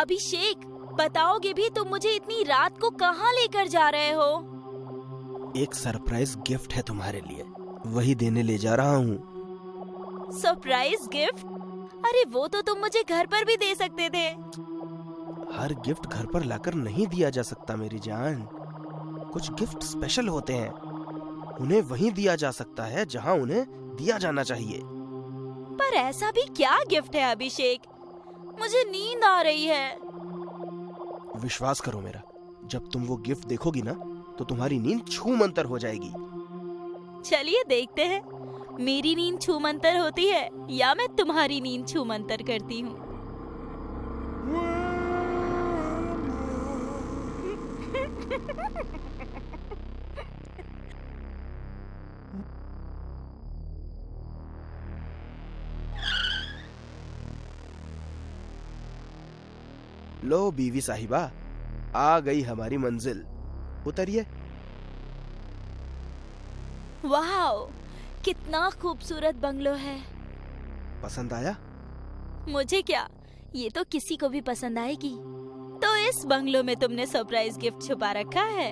अभिषेक, बताओगे भी तुम मुझे इतनी रात को कहाँ लेकर जा रहे हो? एक सरप्राइज गिफ्ट है तुम्हारे लिए, वही देने ले जा रहा हूँ। Surprise gift? अरे वो तो तुम मुझे घर पर भी दे सकते थे। हर गिफ्ट घर पर लाकर नहीं दिया जा सकता मेरी जान। कुछ गिफ्ट स्पेशल होते हैं, उन्हें वहीं दिया जा सकता है जहाँ उन्हें दिया जाना चाहिए। पर ऐसा भी क्या गिफ्ट है अभिषेक? मुझे नींद आ रही है। विश्वास करो मेरा, जब तुम वो गिफ्ट देखोगी ना तो तुम्हारी नींद छूमंतर हो जाएगी। चलिए देखते हैं, मेरी नींद छूमंतर होती है या मैं तुम्हारी नींद छूमंतर करती हूँ। लो बीवी साहिबा, आ गई हमारी मंजिल, उतरिए। वाह, कितना खूबसूरत बंगलो है। पसंद आया? मुझे क्या, ये तो किसी को भी पसंद आएगी। तो इस बंगलो में तुमने सरप्राइज गिफ्ट छुपा रखा है?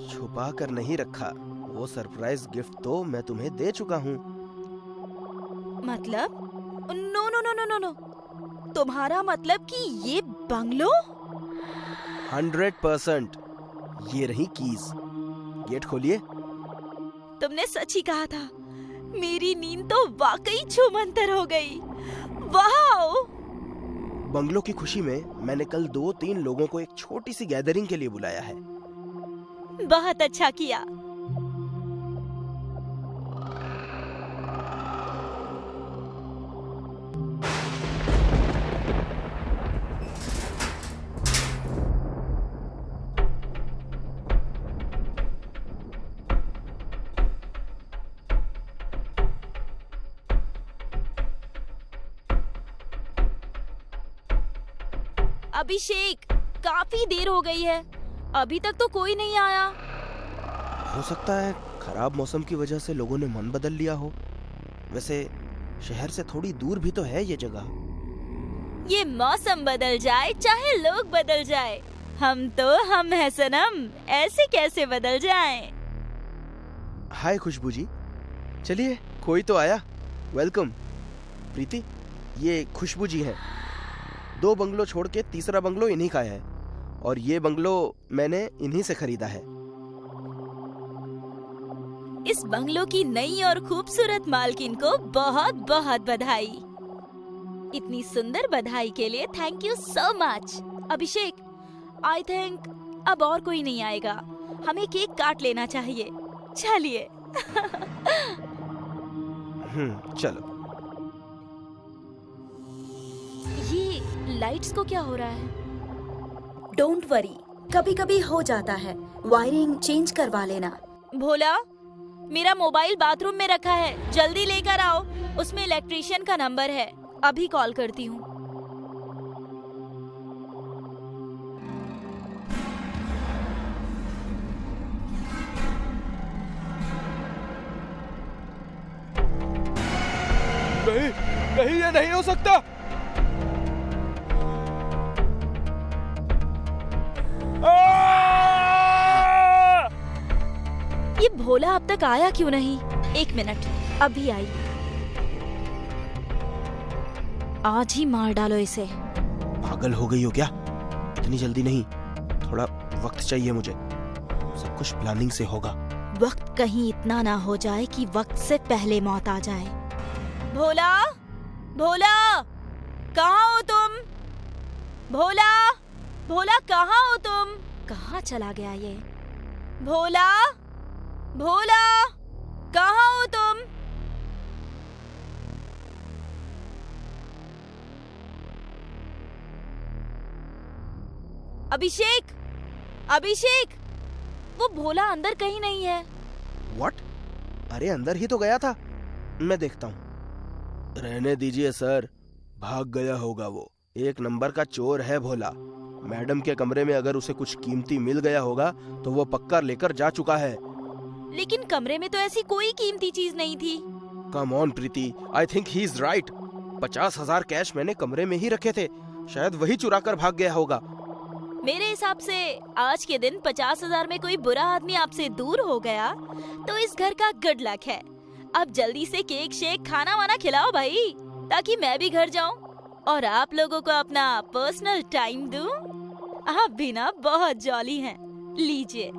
छुपा कर नहीं रखा, वो सरप्राइज गिफ्ट तो मैं तुम्हें दे चुका हूँ। मतलब? No no no no no no, तुम्हारा मतलब कि ये बंगलो? 100%। ये रही कीज, गेट खोलिए। तुमने सच ही कहा था, मेरी नींद तो वाकई छूमंतर हो गई। वाह! बंगलो की खुशी में मैंने कल 2-3 लोगों को एक छोटी सी गैदरिंग के लिए बुलाया है। बहुत अच्छा किया। अभिषेक, काफी देर हो गई है, अभी तक तो कोई नहीं आया। हो सकता है खराब मौसम की वजह से लोगों ने मन बदल लिया हो। वैसे शहर से थोड़ी दूर भी तो है ये जगह। ये मौसम बदल जाए चाहे लोग बदल जाए, हम है सनम, ऐसे कैसे बदल जाएं? हाय खुशबू जी, चलिए कोई तो आया। वेलकम। प्रीति, ये खुशबू जी हैं। 2 बंगलो छोड़ के तीसरा बंगलो इन्हीं का है, और ये बंगलो मैंने इन्हीं से खरीदा है। इस बंगलो की नई और खूबसूरत मालकिन को बहुत बहुत बधाई। इतनी सुंदर बधाई के लिए thank you so much. Abhishek, I think अब और कोई नहीं आएगा, हमें केक काट लेना चाहिए। चलिए। चलो। ये लाइट्स को क्या हो रहा है? डोंट वरी, कभी कभी हो जाता है, वायरिंग चेंज करवा लेना। भोला, मेरा मोबाइल बाथरूम में रखा है, जल्दी लेकर आओ। उसमें इलेक्ट्रिशियन का नंबर है, अभी कॉल करती हूँ। नहीं नहीं, ये नहीं हो सकता। ये भोला अब तक आया क्यों नहीं? 1 मिनट, अभी आई। आज ही मार डालो इसे। पागल हो गई हो क्या? इतनी जल्दी नहीं, थोड़ा वक्त चाहिए मुझे। सब कुछ प्लानिंग से होगा। वक्त कहीं इतना ना हो जाए कि वक्त से पहले मौत आ जाए। भोला, भोला, कहाँ हो तुम? भोला, भोला कहाँ हो तुम? कहाँ चला गया ये? भोला, भोला, कहाँ हो तुम? अभिषेक, अभिषेक, वो भोला अंदर कहीं नहीं है। What? अरे अंदर ही तो गया था, मैं देखता हूँ। रहने दीजिए सर, भाग गया होगा वो। 1 नंबर का चोर है भोला। मैडम के कमरे में अगर उसे कुछ कीमती मिल गया होगा तो वो पक्का लेकर जा चुका है। लेकिन कमरे में तो ऐसी कोई कीमती चीज नहीं थी। Come on Preeti, I think he is right. 50,000 cash मैंने कमरे में ही रखे थे। शायद वही चुरा कर भाग गया होगा। मेरे हिसाब से आज के दिन 50,000 में कोई बुरा आदमी आपसे दूर हो गया तो इस घर का गुड लक है। अब जल्दी से केक शेक खाना वाना खिलाओ भाई, ताकि मैं भी घर जाऊं और आप लोगों को अपना पर्सनल टाइम दूं। आप भी ना बहुत जॉली हैं। लीजिए।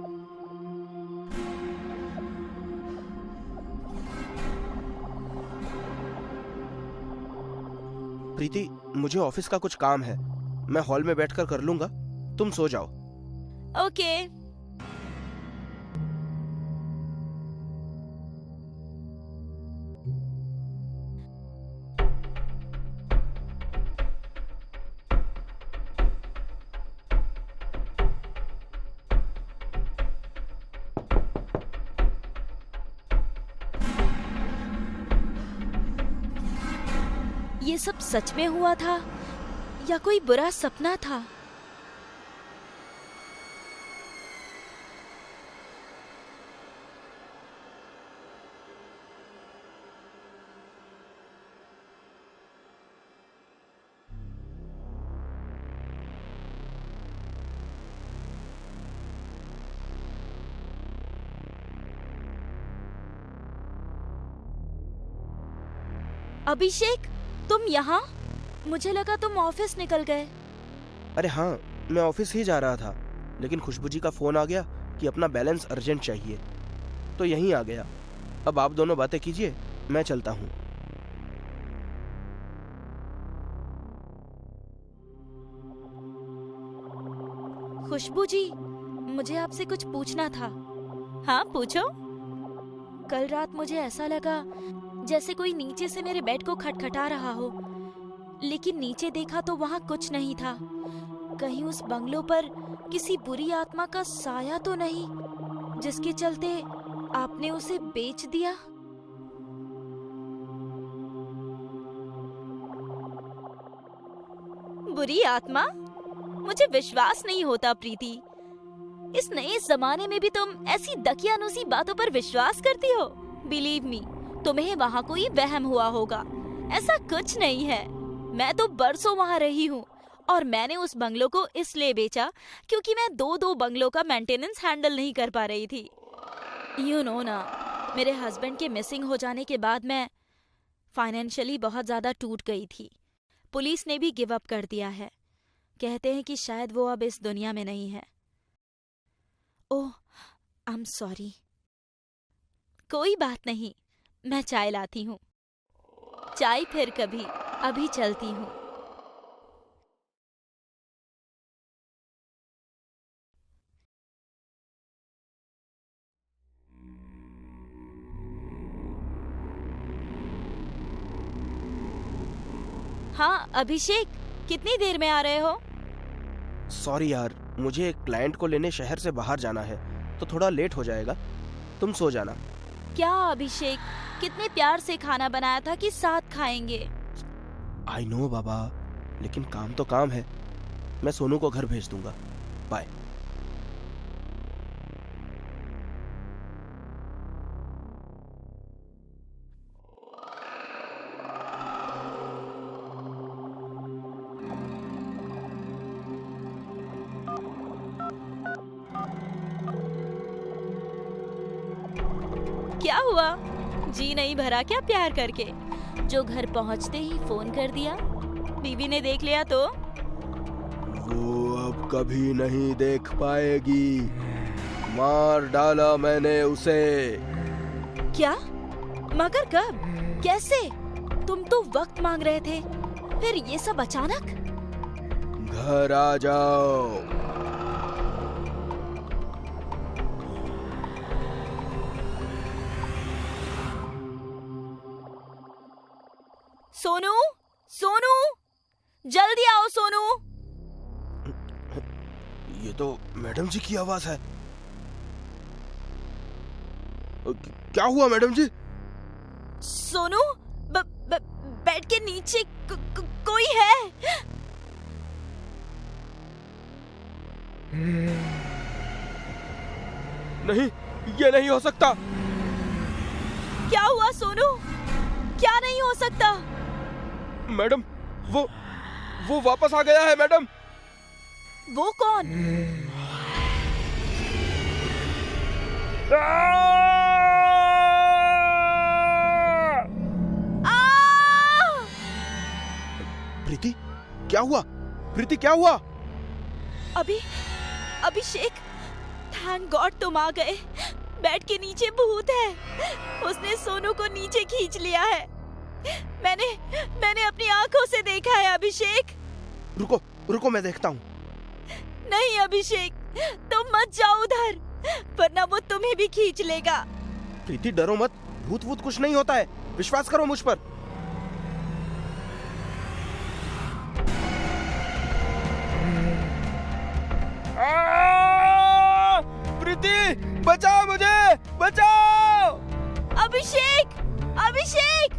प्रीति, मुझे ऑफिस का कुछ काम है, मैं हॉल में बैठकर कर लूंगा, तुम सो जाओ। ओके। ये सब सच में हुआ था या कोई बुरा सपना था? अभिषेक, तुम यहाँ? मुझे लगा तुम ऑफिस निकल गए। अरे हाँ, मैं ऑफिस ही जा रहा था, लेकिन खुशबू जी का फोन आ गया कि अपना बैलेंस अर्जेंट चाहिए, तो यहीं आ गया। अब आप दोनों बातें कीजिए, मैं चलता हूँ। खुशबू जी, मुझे आपसे कुछ पूछना था। हाँ, पूछो। कल रात मुझे ऐसा लगा जैसे कोई नीचे से मेरे बेड को खटखटा रहा हो, लेकिन नीचे देखा तो वहाँ कुछ नहीं था। कहीं उस बंगलो पर किसी बुरी आत्मा का साया तो नहीं, जिसके चलते आपने उसे बेच दिया? बुरी आत्मा? मुझे विश्वास नहीं होता प्रीति। इस नए जमाने में भी तुम ऐसी दकियानुसी बातों पर विश्वास करती हो? बिलीव मी, तुम्हें वहाँ कोई वहम हुआ होगा। ऐसा कुछ नहीं है। मैं तो बरसों वहाँ रही हूँ और मैंने उस बंगलो को इसलिए बेचा क्योंकि मैं दो बंगलों का मेंटेनेंस हैंडल नहीं कर पा रही थी। यू नो ना, मेरे हस्बैंड के मिसिंग हो जाने के बाद मैं फाइनेंशियली बहुत ज्यादा टूट गई थी। पुलिस ने भी गिव अप कर दिया है। कहते हैं कि शायद वो अब इस दुनिया में नहीं है। ओह, आई एम सॉरी। कोई बात नहीं, मैं चाय लाती हूँ। चाय फिर कभी, अभी चलती हूँ। हाँ अभिषेक, कितनी देर में आ रहे हो? सॉरी यार, मुझे एक क्लाइंट को लेने शहर से बाहर जाना है, तो थोड़ा लेट हो जाएगा। तुम सो जाना। क्या अभिषेक, कितने प्यार से खाना बनाया था कि साथ खाएंगे। आई नो बाबा, लेकिन काम तो काम है। मैं सोनू को घर भेज दूंगा। बाय। क्या हुआ? जी नहीं भरा क्या प्यार करके? जो घर पहुंचते ही फोन कर दिया? बीवी ने देख लिया तो? वो अब कभी नहीं देख पाएगी। मार डाला मैंने उसे। क्या? मगर कब? कैसे? तुम तो वक्त मांग रहे थे, फिर ये सब अचानक? घर आ जाओ। सोनू, सोनू, जल्दी आओ सोनू। ये तो मैडम जी की आवाज है। क्या हुआ मैडम जी? सोनू, बेड के नीचे कोई है। नहीं, ये नहीं हो सकता। क्या हुआ सोनू? क्या नहीं हो सकता? मैडम, वो वापस आ गया है मैडम। वो कौन? प्रीति, क्या हुआ? प्रीति, क्या हुआ? अभिषेक, थैंक गॉड तुम आ गए। बेड के नीचे भूत है। उसने सोनू को नीचे खींच लिया है। मैंने अपनी आंखों से देखा है अभिषेक। रुको रुको, मैं देखता हूँ। नहीं अभिषेक, तुम मत जाओ उधर, वरना वो तुम्हें भी खींच लेगा। प्रीति, डरो मत, भूत वूत कुछ नहीं होता है, विश्वास करो मुझ पर। प्रीति, बचाओ मुझे, बचाओ! अभिषेक, अभिषेक!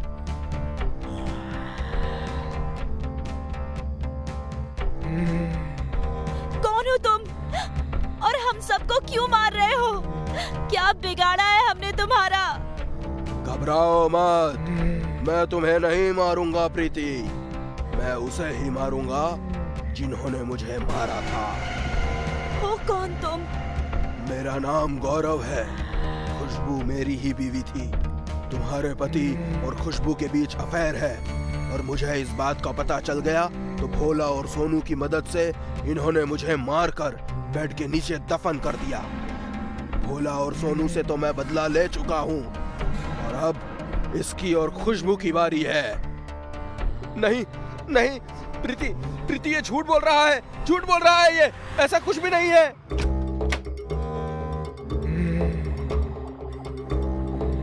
कौन हो तुम? और हम सबको क्यों मार रहे हो? क्या बिगाड़ा है हमने तुम्हारा? घबराओ मत, मैं तुम्हें नहीं मारूंगा प्रीति, मैं उसे ही मारूंगा जिन्होंने मुझे मारा था। हो कौन तुम? मेरा नाम गौरव है। खुशबू मेरी ही बीवी थी। तुम्हारे पति और खुशबू के बीच अफेयर है और मुझे इस बात का पता चल गया तो भोला और सोनू की मदद से इन्होंने मुझे मारकर बेड के नीचे दफन कर दिया। भोला और सोनू से तो मैं बदला ले चुका हूँ और अब इसकी और खुशबू की बारी है। नहीं नहीं प्रीति, प्रीति ये झूठ बोल रहा है, झूठ बोल रहा है, ये ऐसा कुछ भी नहीं है।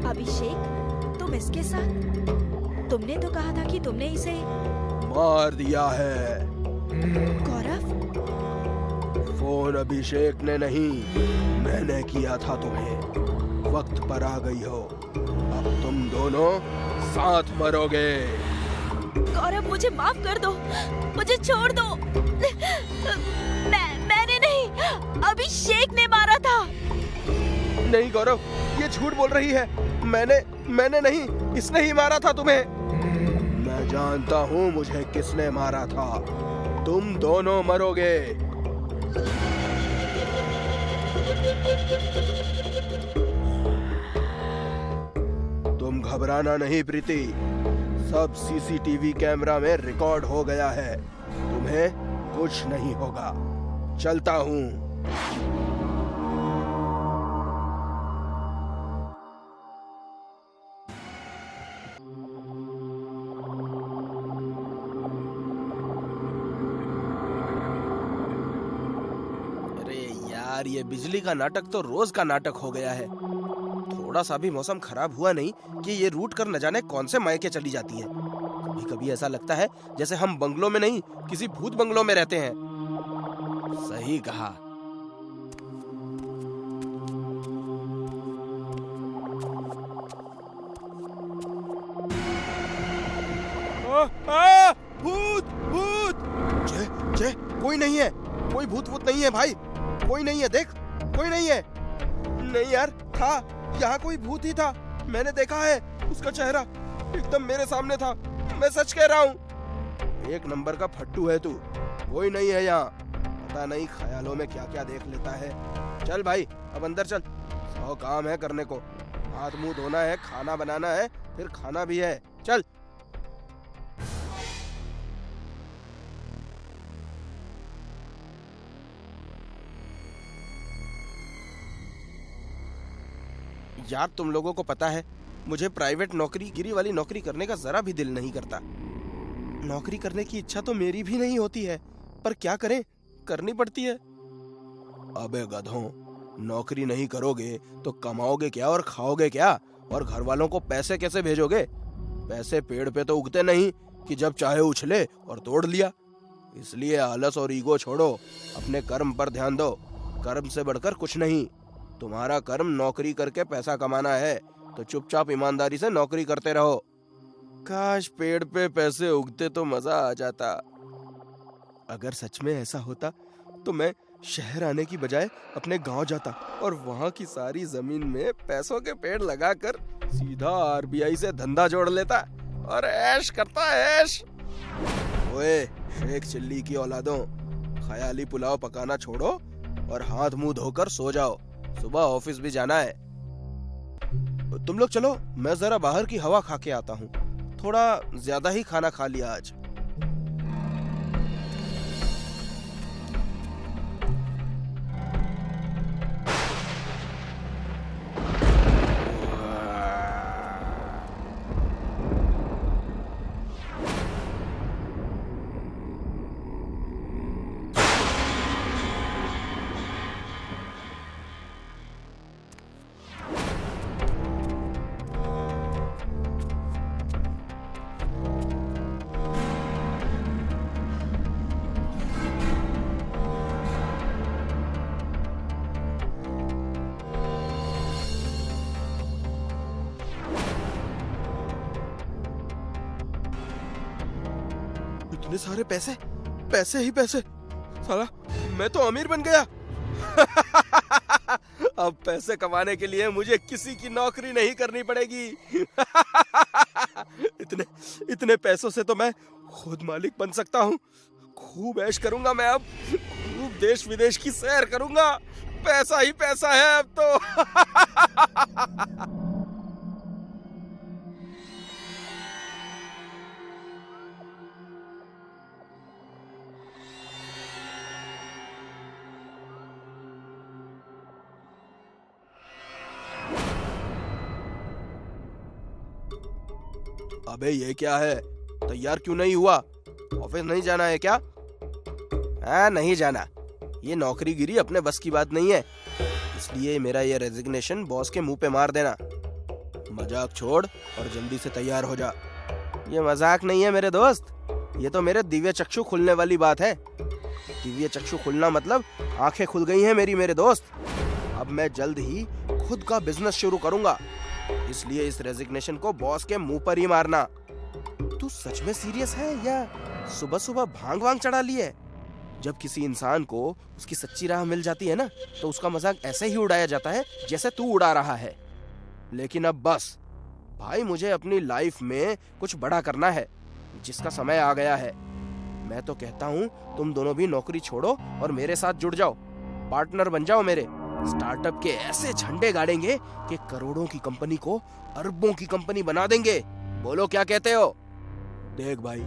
अभिषेक, तुम इसके साथ? तुमने तो कहा था कि तुमने इसे मार दिया है। गौरव? फोन अभिषेक ने नहीं, मैंने किया था तुम्हें। वक्त पर आ गई हो, अब तुम दोनों साथ मरोगे। गौरव, मुझे माफ कर दो, मुझे छोड़ दो। मैंने नहीं, अभिषेक ने मारा था। नहीं गौरव, ये झूठ बोल रही है। मैंने नहीं, इसने ही मारा था तुम्हें। मैं जानता हूँ मुझे किसने मारा था। तुम दोनों मरोगे। तुम घबराना नहीं प्रीति, सब सीसीटीवी कैमरा में रिकॉर्ड हो गया है। तुम्हें कुछ नहीं होगा। चलता हूँ। यार, ये बिजली का नाटक तो रोज का नाटक हो गया है। थोड़ा सा भी मौसम खराब हुआ नहीं कि ये रूट कर न जाने कौन से मायके चली जाती है। कभी कभी ऐसा लगता है जैसे हम बंगलों में नहीं, किसी भूत बंगलों में रहते हैं। सही कहा। भूत भूत! जय, कोई नहीं है, कोई भूत भूत नहीं है भाई, कोई नहीं है, देख कोई नहीं है। नहीं यार, था यहाँ कोई भूत ही था, मैंने देखा है। उसका चेहरा एकदम मेरे सामने था, मैं सच कह रहा हूँ। एक नंबर का फट्टू है तू, कोई नहीं है यहाँ। पता नहीं ख्यालों में क्या क्या देख लेता है। चल भाई, अब अंदर चल, 100 काम है करने को। हाथ मुंह धोना है, खाना बनाना है, फिर खाना भी है। चल। यार, तुम लोगों को पता है मुझे प्राइवेट नौकरी गिरी वाली नौकरी करने का जरा भी दिल नहीं करता। नौकरी करने की इच्छा तो मेरी भी नहीं होती है, पर क्या करें, करनी पड़ती है। अबे गधों, नौकरी नहीं करोगे तो कमाओगे क्या और खाओगे क्या, और घर वालों को पैसे कैसे भेजोगे? पैसे पेड़ पे तो उगते नहीं कि जब चाहे उछले और तोड़ लिया। इसलिए आलस और ईगो छोड़ो, अपने कर्म पर ध्यान दो। कर्म से बढ़कर कुछ नहीं। तुम्हारा कर्म नौकरी करके पैसा कमाना है, तो चुपचाप ईमानदारी से नौकरी करते रहो। काश पेड़ पे पैसे उगते तो मजा आ जाता। अगर सच में ऐसा होता तो मैं शहर आने की बजाय अपने गांव जाता और वहां की सारी जमीन में पैसों के पेड़ लगाकर सीधा आरबीआई से धंधा जोड़ लेता और ऐश करता, ऐश। ओए शेख चिल्ली की औलादों, ख्याली पुलाव पकाना छोड़ो और हाथ मुंह धोकर सो जाओ, सुबह ऑफिस भी जाना है। तुम लोग चलो, मैं जरा बाहर की हवा खा के आता हूँ, थोड़ा ज्यादा ही खाना खा लिया आज। इतने सारे पैसे, पैसे ही पैसे, साला मैं तो अमीर बन गया। अब पैसे कमाने के लिए मुझे किसी की नौकरी नहीं करनी पड़ेगी। इतने पैसों से तो मैं खुद मालिक बन सकता हूँ। खूब ऐश करूंगा मैं, अब खूब देश विदेश की सैर करूंगा। पैसा ही पैसा है अब तो। अबे ये क्या है, तैयार क्यों नहीं हुआ? ऑफिस नहीं जाना है क्या? हाँ नहीं जाना, ये नौकरीगिरी अपने बस की बात नहीं है, इसलिए मेरा ये रेजिग्नेशन बॉस के मुंह पे मार देना। मजाक छोड़ और जल्दी से तैयार हो जा। ये मजाक नहीं है मेरे दोस्त, ये तो मेरे दिव्य चक्षु खुलने वाली बात है। दिव्य चक्षु खुलना मतलब आंखें खुल गई हैं मेरी मेरे दोस्त। अब मैं जल्द ही खुद का बिजनेस शुरू करूंगा, इसलिए इस रेजिग्नेशन को बॉस के मुंह पर ही मारना। तू सच में सीरियस है या सुबह सुबह भांग वांग चढ़ा ली है? जब किसी इंसान को उसकी सच्ची राह मिल जाती है ना, तो उसका मजाक ऐसे ही उड़ाया जाता है जैसे तू उड़ा रहा है। लेकिन अब बस भाई, मुझे अपनी लाइफ में कुछ बड़ा करना है, जिसका समय आ गया है। मैं तो कहता हूँ तुम दोनों भी नौकरी छोड़ो और मेरे साथ जुड़ जाओ, पार्टनर बन जाओ मेरे। स्टार्टअप के ऐसे झंडे गाड़ेंगे कि करोड़ों की कंपनी को अरबों की कंपनी बना देंगे। बोलो क्या कहते हो? देख भाई,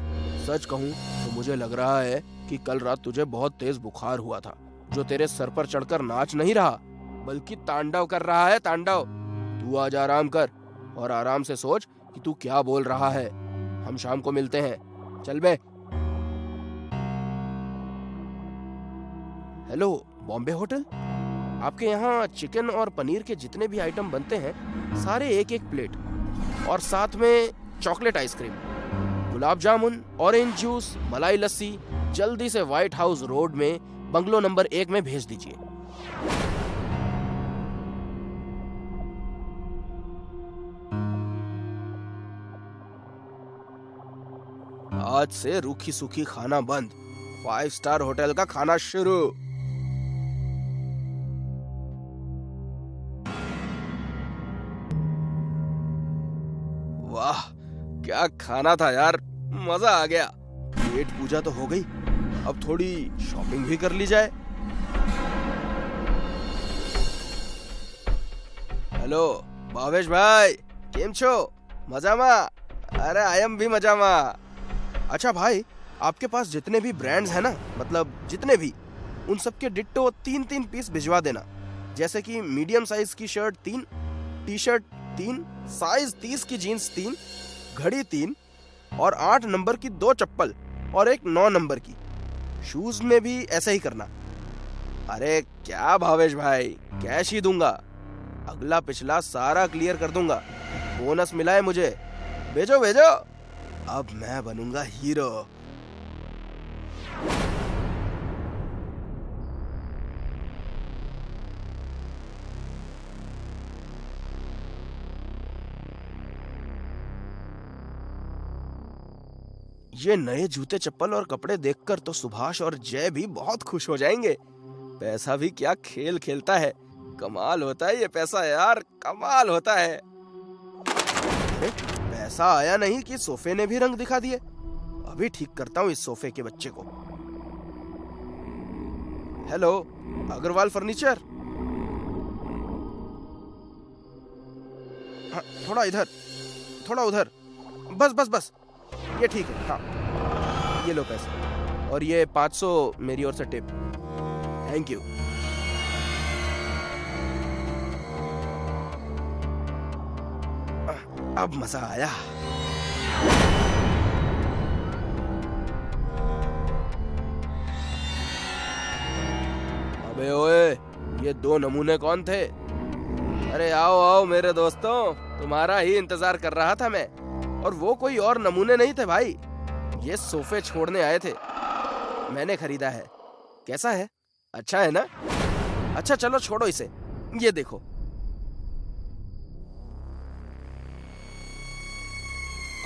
सच कहूँ तो मुझे लग रहा है कि कल रात तुझे बहुत तेज बुखार हुआ था, जो तेरे सर पर चढ़कर नाच नहीं रहा बल्कि तांडव कर रहा है, तांडव। तू आज आराम कर और आराम से सोच कि तू क्या बोल रहा है। हम शाम को मिलते हैं, चल बे। हेलो बॉम्बे होटल, आपके यहाँ चिकन और पनीर के जितने भी आइटम बनते हैं सारे एक एक प्लेट, और साथ में chocolate ice cream, gulab jamun, orange juice, मलाई लस्सी जल्दी से व्हाइट हाउस रोड में बंगलो नंबर 1 में भेज दीजिए। आज से रूखी सूखी खाना बंद, 5 स्टार होटल का खाना शुरू। वाह क्या खाना था यार, मजा आ गया। पेट पूजा तो हो गई, अब थोड़ी शॉपिंग भी कर ली जाए। हेलो भावेश भाई, केम छो? मजामा? अरे आयम भी मजामा। अच्छा भाई, आपके पास जितने भी ब्रांड्स हैं ना, मतलब जितने भी, उन सब के डिट्टो 3-3 पीस भिजवा देना। जैसे कि मीडियम साइज की शर्ट 3, टी शर्ट 3, साइज 30 की जीन्स 3, घड़ी 3, और 8 नंबर की 2 चप्पल और एक 9 नंबर की। शूज में भी ऐसा ही करना। अरे क्या भावेश भाई, कैश ही दूंगा, अगला पिछला सारा क्लियर कर दूंगा। बोनस मिला है मुझे, भेजो भेजो। अब मैं बनूंगा हीरो। ये नए जूते चप्पल और कपड़े देखकर तो सुभाष और जय भी बहुत खुश हो जाएंगे। पैसा भी क्या खेल खेलता है, कमाल होता है ये पैसा यार, कमाल होता है। अरे पैसा आया नहीं कि सोफे ने भी रंग दिखा दिए। अभी ठीक करता हूँ इस सोफे के बच्चे को। Hello, Agarwal furniture. हाँ, थोड़ा इधर, थोड़ा उधर, बस बस बस, ये ठीक है। हाँ, ये लो पैसे, और ये 500 मेरी ओर से टिप। Thank you. अब मजा आया। अबे ओए, ये 2 नमूने कौन थे? अरे आओ आओ मेरे दोस्तों, तुम्हारा ही इंतजार कर रहा था मैं। और वो कोई और नमूने नहीं थे भाई, ये सोफे छोड़ने आए थे, मैंने खरीदा है। कैसा है? अच्छा है ना? अच्छा चलो छोड़ो इसे, ये देखो।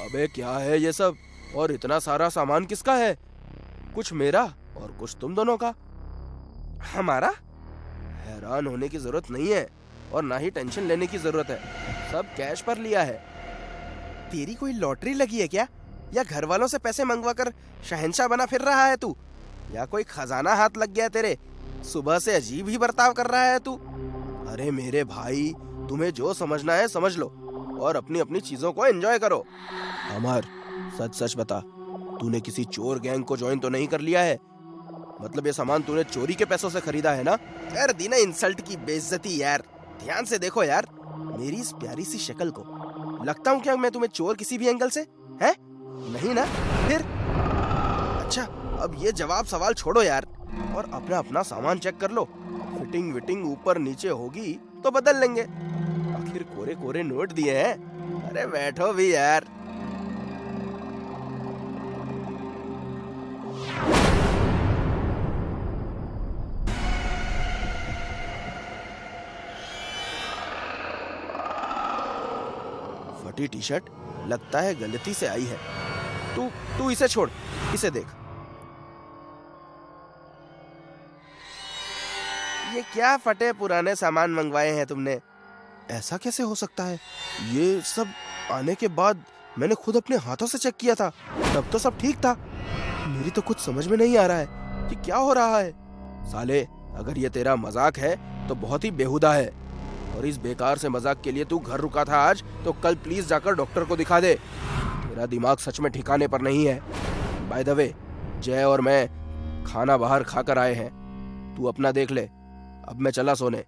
अबे क्या है ये सब, और इतना सारा सामान किसका है? कुछ मेरा और कुछ तुम दोनों का। हमारा? हैरान होने की जरूरत नहीं है, और ना ही टेंशन लेने की जरूरत है, सब कैश पर लिया है। तेरी कोई लॉटरी लगी है क्या? या घर वालों से पैसे मंगवा कर शहंशाह बना फिर रहा है तू? या कोई खजाना हाथ लग गया तेरे? सुबह से अजीब ही बर्ताव कर रहा है तू। अरे मेरे भाई, तुम्हें जो समझना है समझ लो, और अपनी अपनी चीजों को एंजॉय करो। अमर, सच सच बता, तूने किसी चोर गैंग को ज्वाइन तो नहीं कर लिया है? मतलब ये सामान तूने चोरी के पैसों से खरीदा है ना? कर दी ना इंसल्ट की बेइज्जती यार। ध्यान से देखो यार, मेरी इस प्यारी सी शक्ल को। लगता हूँ क्या मैं तुम्हें चोर किसी भी एंगल से? है नहीं ना? फिर अच्छा, अब ये जवाब सवाल छोड़ो यार, और अपना अपना सामान चेक कर लो। फिटिंग विटिंग ऊपर नीचे होगी तो बदल लेंगे। आखिर कोरे कोरे नोट दिए हैं। अरे बैठो भी यार। फटी टी शर्ट, लगता है गलती से आई है। तू इसे छोड़, इसे देख। ये क्या फटे पुराने सामान मंगवाए हैं तुमने? ऐसा कैसे हो सकता है? ये सब आने के बाद मैंने खुद अपने हाथों से चेक किया था, तब तो सब ठीक था। मेरी तो कुछ समझ में नहीं आ रहा है कि क्या हो रहा है। साले, अगर ये तेरा मजाक है तो बहुत ही बेहुदा है, और इस बेकार से मजाक के लिए तू घर रुका था आज, तो कल प्लीज जाकर डॉक्टर को दिखा दे। तेरा दिमाग सच में ठिकाने पर नहीं है। बाय द वे, जय और मैं खाना बाहर खाकर आए हैं, तू अपना देख ले। अब मैं चला सोने।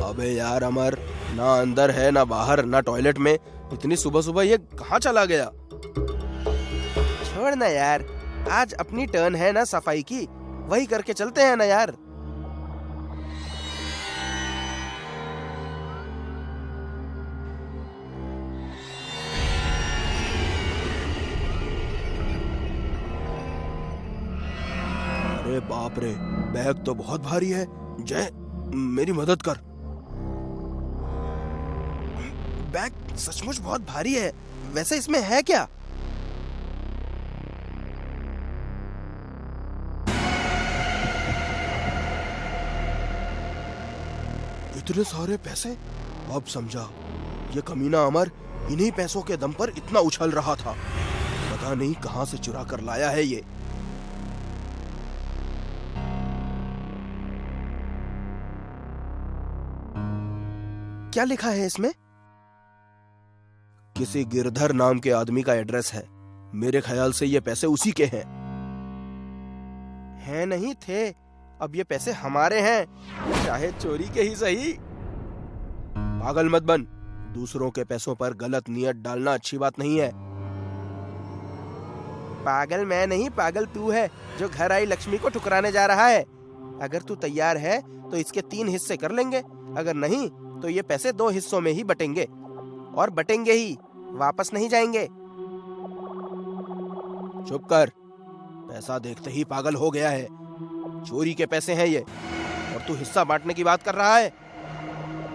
अबे यार अमर, ना अंदर है ना बाहर ना टॉयलेट में, इतनी सुबह सुबह ये कहाँ चला गया? छोड़ ना यार, आज अपनी टर्न है ना सफाई की, वही करके चलते हैं ना यार। अरे बाप रे, बैग तो बहुत भारी है। जय, मेरी मदद कर। बैग सचमुच बहुत भारी है। वैसे इसमें है क्या? इतने सारे पैसे? अब समझा, ये कमीना अमर इन्हीं पैसों के दम पर इतना उछल रहा था। पता नहीं कहां से चुरा कर लाया है ये। क्या लिखा है इसमें? किसी गिरधर नाम के आदमी का एड्रेस है। मेरे ख्याल से ये पैसे उसी के हैं। हैं नहीं थे, अब ये पैसे हमारे हैं, चाहे चोरी के ही सही। पागल मत बन, दूसरों के पैसों पर गलत नियत डालना अच्छी बात नहीं है। पागल मैं नहीं, पागल तू है जो घर आई लक्ष्मी को ठुकराने जा रहा है। अगर तू तैयार है तो इसके 3 हिस्से कर लेंगे, अगर नहीं तो ये पैसे 2 हिस्सों में ही बटेंगे, और बटेंगे ही, वापस नहीं जाएंगे। चुप कर, पैसा देखते ही पागल हो गया है। चोरी के पैसे हैं ये, और तू हिस्सा बांटने की बात कर रहा है।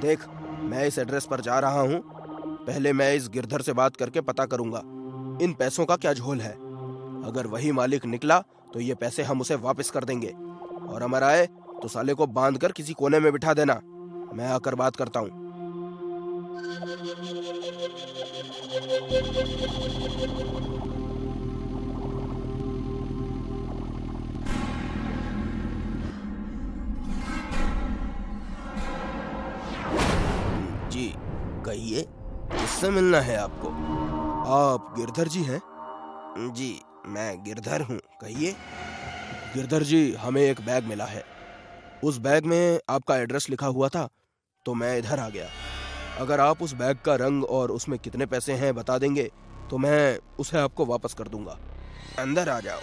देख, मैं इस एड्रेस पर जा रहा हूँ, पहले मैं इस गिरधर से बात करके पता करूंगा इन पैसों का क्या झोल है। अगर वही मालिक निकला तो ये पैसे हम उसे वापस कर देंगे, और अमर आए तो साले को बांध कर किसी कोने में बिठा देना। मैं आकर बात करता हूँ। जी कहिए, किससे मिलना है आपको? आप गिरधर जी हैं? जी मैं गिरधर हूँ, कहिए। गिरधर जी, हमें एक बैग मिला है, उस बैग में आपका एड्रेस लिखा हुआ था, तो मैं इधर आ गया। अगर आप उस बैग का रंग और उसमें कितने पैसे हैं बता देंगे तो मैं उसे आपको वापस कर दूंगा। अंदर आ जाओ,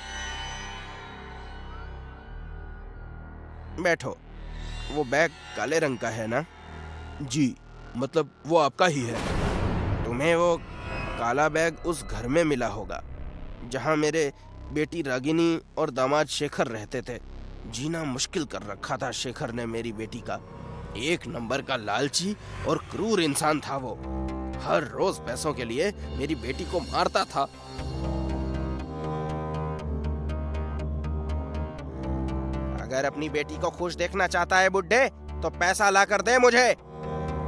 बैठो। वो बैग काले रंग का है ना? जी, मतलब वो आपका ही है। तुम्हें वो काला बैग उस घर में मिला होगा जहां मेरे बेटी रागिनी और दामाद शेखर रहते थे। जीना मुश्किल कर रखा था शेखर ने मेरी बेटी का। 1 नंबर का लालची और क्रूर इंसान था वो। हर रोज पैसों के लिए मेरी बेटी को मारता था। अगर अपनी बेटी को खुश देखना चाहता है बुड्ढे, तो पैसा ला कर दे मुझे।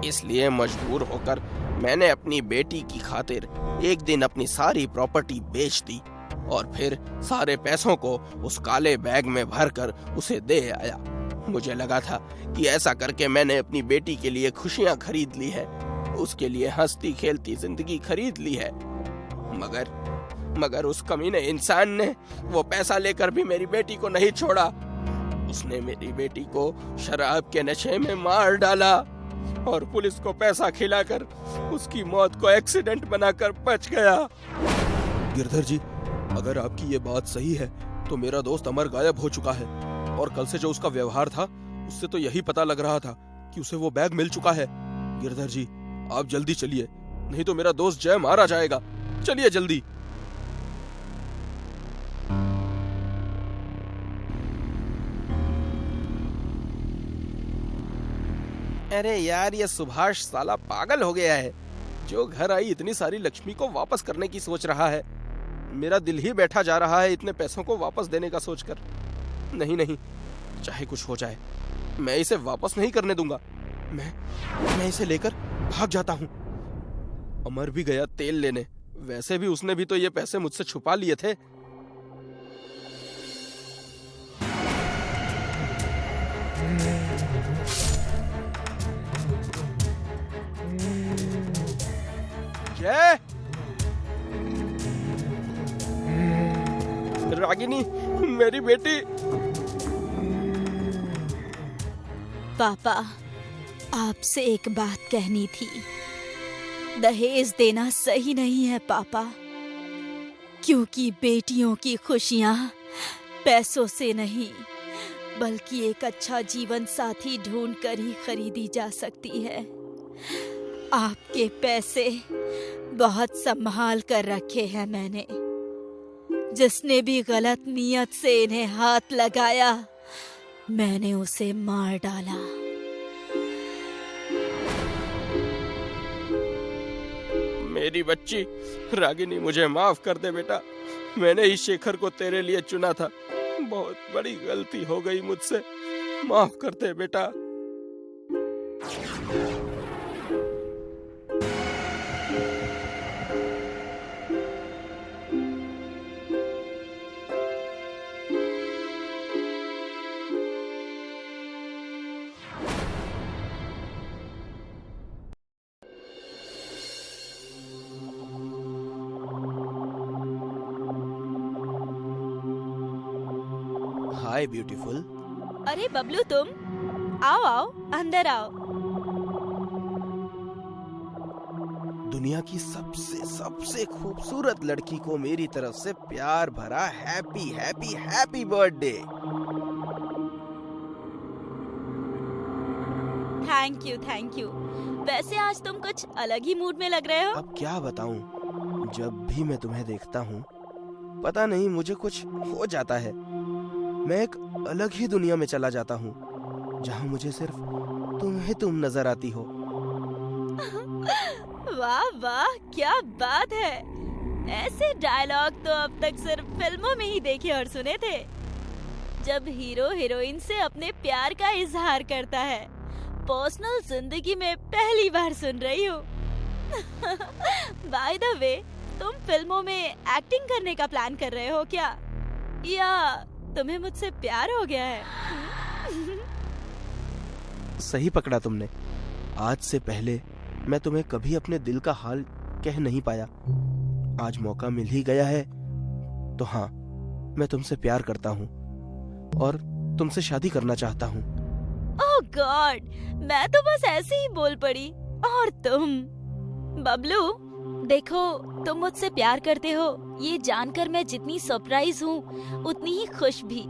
इसलिए मजबूर होकर मैंने अपनी बेटी की खातिर एक दिन अपनी सारी प्रॉपर्टी बेच दी, और फिर सारे पैसों को उस काले बैग में भरकर उसे दे आया। मुझे लगा था कि ऐसा करके मैंने अपनी बेटी के लिए खुशियां खरीद ली है, उसके लिए हंसती खेलती जिंदगी खरीद ली है। मगर उस कमीने इंसान ने वो पैसा लेकर भी मेरी बेटी को नहीं छोड़ा। उसने मेरी बेटी को शराब के नशे में मार डाला, और पुलिस को पैसा खिलाकर उसकी मौत को एक्सीडेंट बनाकर बच गया। गिरधर जी, अगर आपकी ये बात सही है तो मेरा दोस्त अमर गायब हो चुका है, और कल से जो उसका व्यवहार था उससे तो यही पता लग रहा था कि उसे वो बैग मिल चुका है। गिरधर जी, आप जल्दी चलिए, नहीं तो मेरा दोस्त जय मारा जाएगा। चलिए जल्दी। अरे यार, ये सुभाष साला पागल हो गया है। जो घर आई इतनी सारी लक्ष्मी को वापस करने की सोच रहा है। मेरा दिल ही बैठा जा रहा है इतने पैसों को वापस देने का सोचकर। नहीं, चाहे कुछ हो जाए, मैं इसे वापस नहीं करने दूंगा। मैं इसे लेकर भाग जाता हूँ। अमर भी गया तेल लेने, वैसे भी उसने भी तो ये पैसे मुझसे छुपा लिए थे। जय, रागिनी, मेरी बेटी। पापा, आपसे एक बात कहनी थी। दहेज देना सही नहीं है पापा, क्योंकि बेटियों की खुशियां पैसों से नहीं बल्कि एक अच्छा जीवन साथी ढूंढकर ही खरीदी जा सकती है। आपके पैसे बहुत संभाल कर रखे हैं मैंने। जिसने भी गलत नियत से इन्हें हाथ लगाया, मैंने उसे मार डाला। मेरी बच्ची रागिनी, मुझे माफ कर दे बेटा। मैंने ही शेखर को तेरे लिए चुना था। बहुत बड़ी गलती हो गई मुझसे, माफ कर दे बेटा। हाय ब्यूटीफुल। अरे बबलू, तुम आओ अंदर आओ। दुनिया की सबसे सबसे खूबसूरत लड़की को मेरी तरफ से प्यार भरा happy happy happy birthday. Thank you. वैसे आज तुम कुछ अलग ही मूड में लग रहे हो। अब क्या बताऊं, जब भी मैं तुम्हें देखता हूँ पता नहीं मुझे कुछ हो जाता है। मैं एक अलग ही दुनिया में चला जाता हूँ जहाँ मुझे सिर्फ तुम नजर आती हो। वाह वाह, क्या बात है। ऐसे डायलॉग तो अब तक सिर्फ फिल्मों में ही देखे और सुने थे, जब हीरो हीरोइन से अपने प्यार का इजहार करता है। पर्सनल जिंदगी में पहली बार सुन रही हूँ। बाय द वे, तुम फिल्मों में एक्टिंग करने का प्लान कर रहे हो क्या, या तुम्हें मुझसे प्यार हो गया है? सही पकड़ा तुमने। आज से पहले मैं तुम्हें कभी अपने दिल का हाल कह नहीं पाया। आज मौका मिल ही गया है तो हाँ, मैं तुमसे प्यार करता हूँ और तुमसे शादी करना चाहता हूँ। ओह गॉड, मैं तो बस ऐसे ही बोल पड़ी। और तुम बबलू, देखो तुम मुझसे प्यार करते हो ये जानकर मैं जितनी सरप्राइज हूँ उतनी ही खुश भी।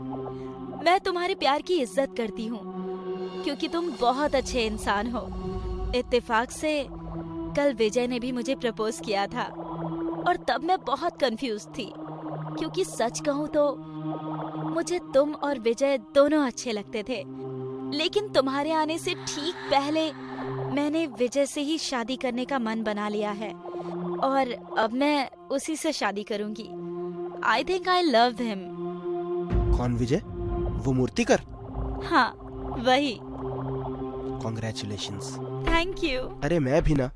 मैं तुम्हारे प्यार की इज्जत करती हूँ क्योंकि तुम बहुत अच्छे इंसान हो। इत्तेफाक से कल विजय ने भी मुझे प्रपोज किया था और तब मैं बहुत कंफ्यूज थी, क्योंकि सच कहूँ तो मुझे तुम और विजय दोनों अच्छे लगते थे। लेकिन तुम्हारे आने से ठीक पहले मैंने विजय से ही शादी करने का मन बना लिया है और अब मैं उसी से शादी करूंगी। I think I love him. कौन विजय? वो मूर्तिकर? हाँ वही। कॉन्ग्रेचुलेशंस। Thank you. अरे मैं भी ना,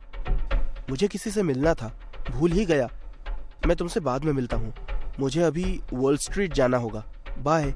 मुझे किसी से मिलना था, भूल ही गया। मैं तुमसे बाद में मिलता हूँ, मुझे अभी वॉल स्ट्रीट जाना होगा। बाय।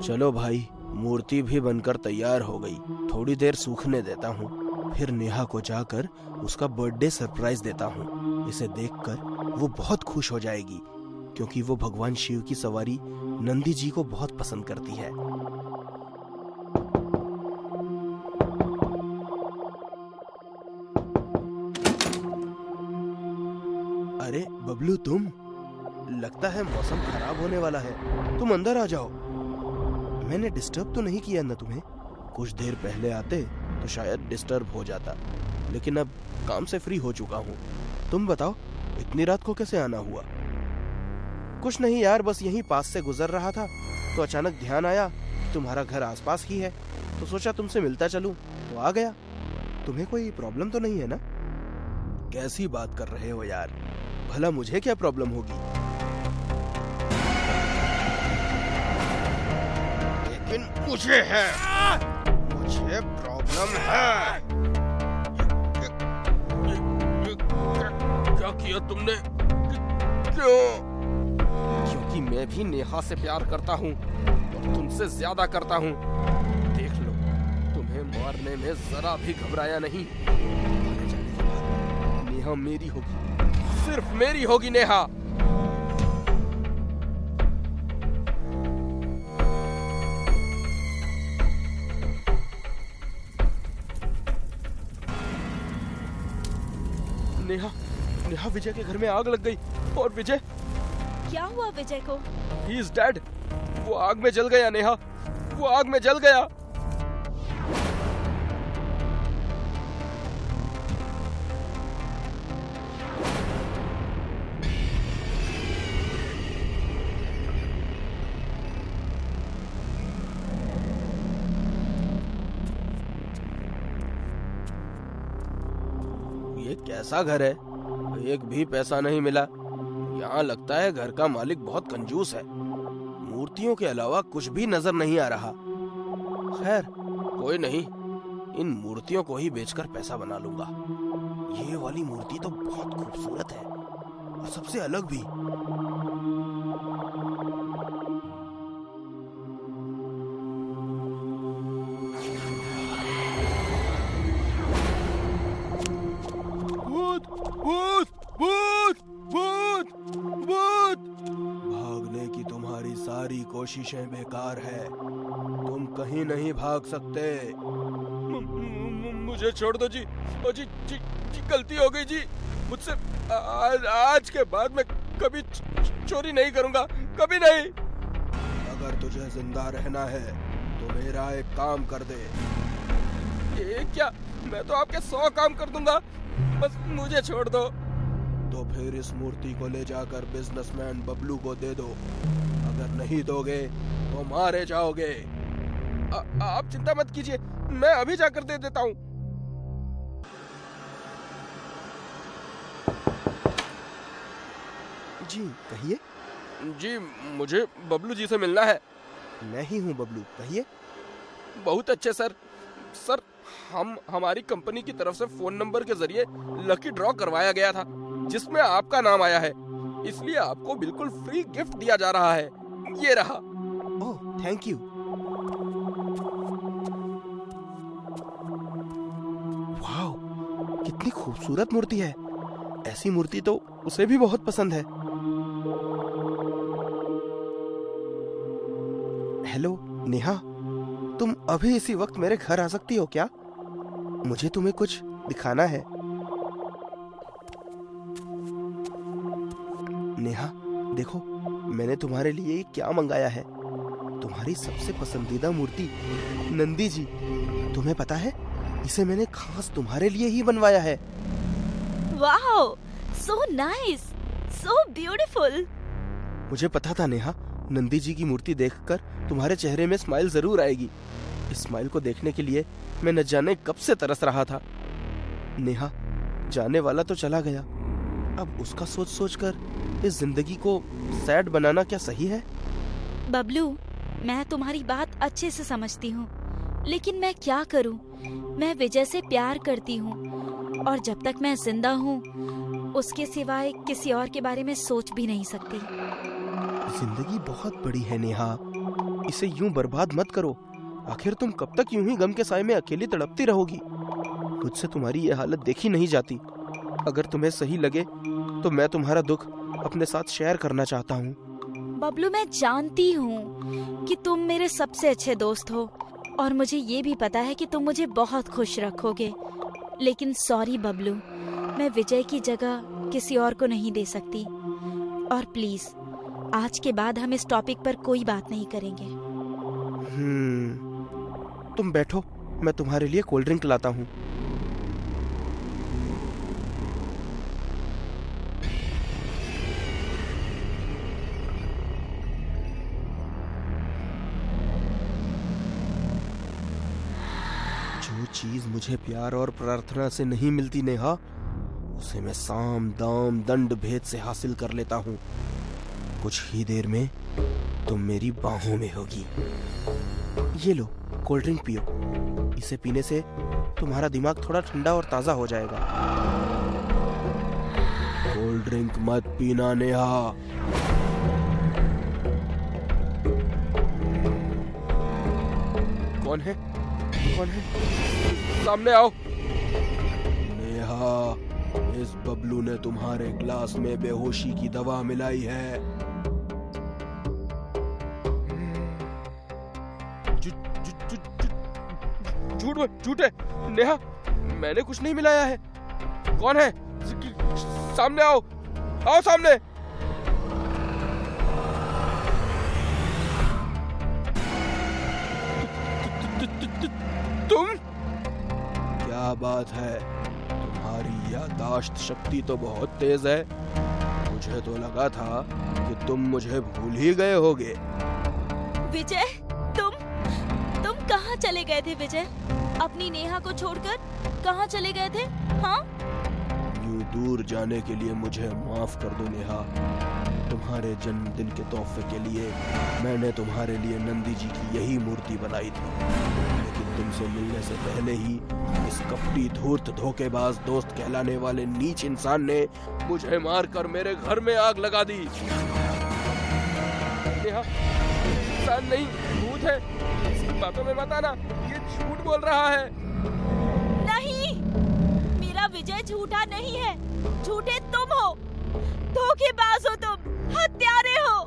चलो भाई, मूर्ति भी बनकर तैयार हो गई। थोड़ी देर सूखने देता हूँ, फिर नेहा को जाकर उसका बर्थडे सरप्राइज देता हूँ। इसे देखकर वो बहुत खुश हो जाएगी क्योंकि वो भगवान शिव की सवारी नंदी जी को बहुत पसंद करती है। अरे बबलू, तुम? लगता है मौसम खराब होने वाला है, तुम अंदर आ जाओ। मैंने डिस्टर्ब तो नहीं किया ना तुम्हें? कुछ देर पहले आते तो शायद डिस्टर्ब हो जाता, लेकिन अब काम से फ्री हो चुका हूँ। तुम बताओ, इतनी रात को कैसे आना हुआ? कुछ नहीं यार, बस यहीं पास से गुजर रहा था तो अचानक ध्यान आया तुम्हारा घर आसपास ही है, तो सोचा तुमसे मिलता चलूं, तो आ गया। तुम्हें कोई प्रॉब्लम तो नहीं है ना? कैसी बात कर रहे हो यार, भला मुझे क्या प्रॉब्लम होगी? लेकिन मुझे प्रॉब्लम है। क्या किया तुमने? क्यों? क्योंकि मैं भी नेहा से प्यार करता हूँ और तुमसे ज्यादा करता हूँ। देख लो, तुम्हें मारने में जरा भी घबराया नहीं। मारे जाने के बाद नेहा मेरी होगी, सिर्फ मेरी होगी नेहा। नेहा विजय के घर में आग लग गई और विजय। क्या हुआ विजय को? He is dead। वो आग में जल गया नेहा, वो आग में जल गया। ये कैसा घर है? एक भी पैसा नहीं मिला। यहाँ लगता है घर का मालिक बहुत कंजूस है। मूर्तियों के अलावा कुछ भी नजर नहीं आ रहा। खैर कोई नहीं, इन मूर्तियों को ही बेचकर पैसा बना लूंगा। ये वाली मूर्ति तो बहुत खूबसूरत है और सबसे अलग भी। कोशिशें बेकार है, तुम कहीं नहीं भाग सकते। मुझे छोड़ दो जी। ओ जी जी जी, गलती हो गई जी मुझसे। आज के बाद मैं कभी चोरी नहीं करूंगा, कभी नहीं। अगर तुझे जिंदा रहना है तो मेरा एक काम कर दे। ये क्या? मैं तो आपके 100 काम कर दूंगा, बस मुझे छोड़ दो। तो फिर इस मूर्ति को ले जाकर बिजनेसमैन बबलू को दे दो। अगर नहीं दोगे तो मारे जाओगे। आप चिंता मत कीजिए, मैं अभी जाकर दे देता हूँ। जी कहिए। जी मुझे बबलू जी से मिलना है। मैं ही हूँ बबलू, कहिए। बहुत अच्छे सर। सर हमारी कंपनी की तरफ से फोन नंबर के जरिए लकी ड्रॉ करवाया गया था जिसमें आपका नाम आया है, इसलिए आपको बिल्कुल फ्री गिफ्ट दिया जा रहा है। ये रहा। Oh thank you. वाह, कितनी खूबसूरत मूर्ति है। ऐसी मूर्ति तो उसे भी बहुत पसंद है। हेलो नेहा, तुम अभी इसी वक्त मेरे घर आ सकती हो क्या? मुझे तुम्हें कुछ दिखाना है। नेहा देखो, मैंने तुम्हारे लिए क्या मंगाया है। तुम्हारी सबसे पसंदीदा मूर्ति नंदी जी। तुम्हें पता है, इसे मैंने खास तुम्हारे लिए ही बनवाया है। Wow, so nice, so beautiful. मुझे पता था नेहा, नंदी जी की मूर्ति देखकर तुम्हारे चेहरे में स्माइल जरूर आएगी। इस स्माइल को देखने के लिए मैं न जाने कब से तरस रहा था। नेहा, जाने वाला तो चला गया, अब उसका सोच सोच कर इस जिंदगी को सैड बनाना क्या सही है? बबलू, मैं तुम्हारी बात अच्छे से समझती हूँ, लेकिन मैं क्या करूँ? मैं विजय से प्यार करती हूँ और जब तक मैं जिंदा हूँ उसके सिवाय किसी और के बारे में सोच भी नहीं सकती। जिंदगी बहुत बड़ी है नेहा, इसे यूं बर्बाद मत करो। आखिर तुम कब तक यूं ही गम के साए में अकेली तड़पती रहोगी? मुझसे तुम्हारी ये हालत देखी नहीं जाती। अगर तुम्हें सही लगे तो मैं तुम्हारा दुख अपने साथ शेयर करना चाहता हूँ। बबलू, मैं जानती हूँ कि तुम मेरे सबसे अच्छे दोस्त हो और मुझे ये भी पता है कि तुम मुझे बहुत खुश रखोगे, लेकिन सॉरी बबलू, मैं विजय की जगह किसी और को नहीं दे सकती। और प्लीज आज के बाद हम इस टॉपिक पर कोई बात नहीं करेंगे। तुम बैठो, मैं तुम्हारे लिए कोल्ड ड्रिंक लाता हूँ। जो चीज मुझे प्यार और प्रार्थना से नहीं मिलती नेहा, उसे मैं साम दाम दंड भेद से हासिल कर लेता हूँ। कुछ ही देर में तुम मेरी बाहों में होगी। ये लो, कोल्ड ड्रिंक पियो। इसे पीने से तुम्हारा दिमाग थोड़ा ठंडा और ताजा हो जाएगा। कोल्ड ड्रिंक मत पीना नेहा। कौन है? कौन है? सामने आओ। नेहा, इस बबलू ने तुम्हारे ग्लास में बेहोशी की दवा मिलाई है। झूठ है नेहा, मैंने कुछ नहीं मिलाया है। कौन है? सामने आओ, आओ सामने। तुम? क्या बात है, तुम्हारी याददाश्त शक्ति तो बहुत तेज है। मुझे तो लगा था कि तुम मुझे भूल ही गए होगे। विजय, तुम कहाँ चले गए थे विजय? अपनी नेहा को छोड़कर कहाँ चले गए थे? हाँ? यूं दूर जाने के लिए मुझे माफ कर दो नेहा। तुम्हारे जन्मदिन के तोहफे के लिए मैंने तुम्हारे लिए नंदी जी की यही मूर्ति बनाई थी, लेकिन तुमसे मिलने से पहले ही इस कपटी धूर्त धोखेबाज दोस्त कहलाने वाले नीच इंसान ने मुझे मारकर मेरे घर में आग लगा दी। नेहा, इंसान नहीं, भूत है। इसकी बातों में मत आना, ये झूठ बोल रहा है। नहीं, मेरा विजय झूठा नहीं है। झूठे तुम हो, धोखेबाज हो तुम, हत्यारे हो।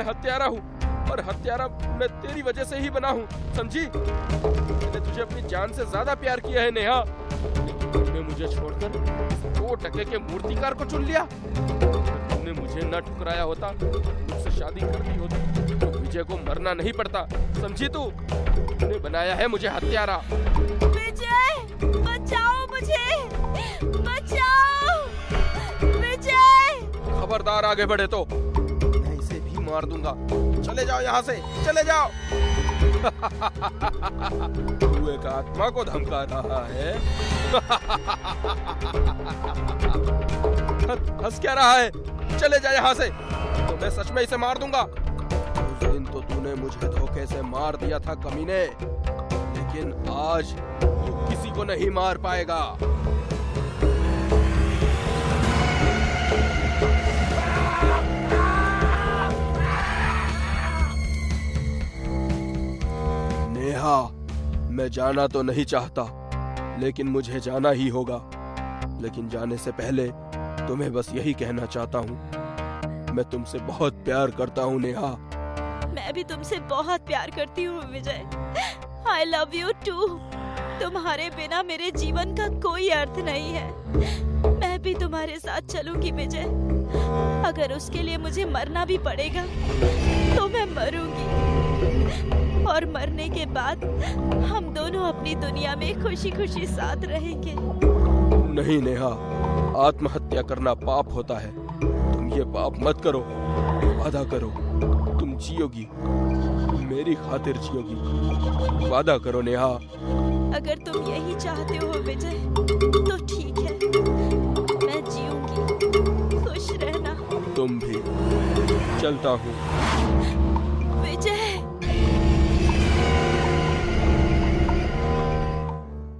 मैं हत्यारा हूँ और हत्यारा मैं तेरी वजह से ही बना हूँ, समझी? मैंने तुझे अपनी जान से ज्यादा प्यार किया है नेहा, लेकिन तुमने मुझे छोड़कर 2 टके के मूर्तिकार को चुन लिया। तुमने मुझे न ठुकराया होता, मुझसे शादी कर ली होती तो विजय को मरना नहीं पड़ता, समझी तू? तुमने बनाया है मुझे हत्यारा। विजय, बचाओ मुझे, बचाओ विजय। खबरदार आगे बढ़े तो मैं इसे भी मार दूंगा। चले जाओ यहाँ से, चले जाओ। तू एक आत्मा को धमका रहा है। हंस क्या रहा है? चले जा यहाँ से, तो मैं सच में इसे मार दूंगा। उस दिन तो तूने मुझे धोखे से मार दिया था कमीने, लेकिन आज तू किसी को नहीं मार पाएगा। नेहा, मैं जाना तो नहीं चाहता, लेकिन मुझे जाना ही होगा। लेकिन जाने से पहले तुम्हें बस यही कहना चाहता हूँ, मैं तुमसे बहुत प्यार करता हूँ नेहा। मैं भी तुमसे बहुत प्यार करती हूँ विजय। I love you too। तुम्हारे बिना मेरे जीवन का कोई अर्थ नहीं है। मैं भी तुम्हारे साथ चलूंगी विजय। अगर उसके लिए मुझे मरना भी पड़ेगा तो मैं मरूंगी, और मरने के बाद हम दोनों अपनी दुनिया में खुशी खुशी साथ रहेंगे। नहीं नेहा, आत्महत्या करना पाप होता है। तुम ये पाप मत करो। वादा करो, तुम जियोगी, मेरी खातिर जियोगी। वादा करो नेहा। अगर तुम यही चाहते हो विजय तो ठीक है, मैं जीऊंगी। खुश रहना। तुम भी। चलता हूँ।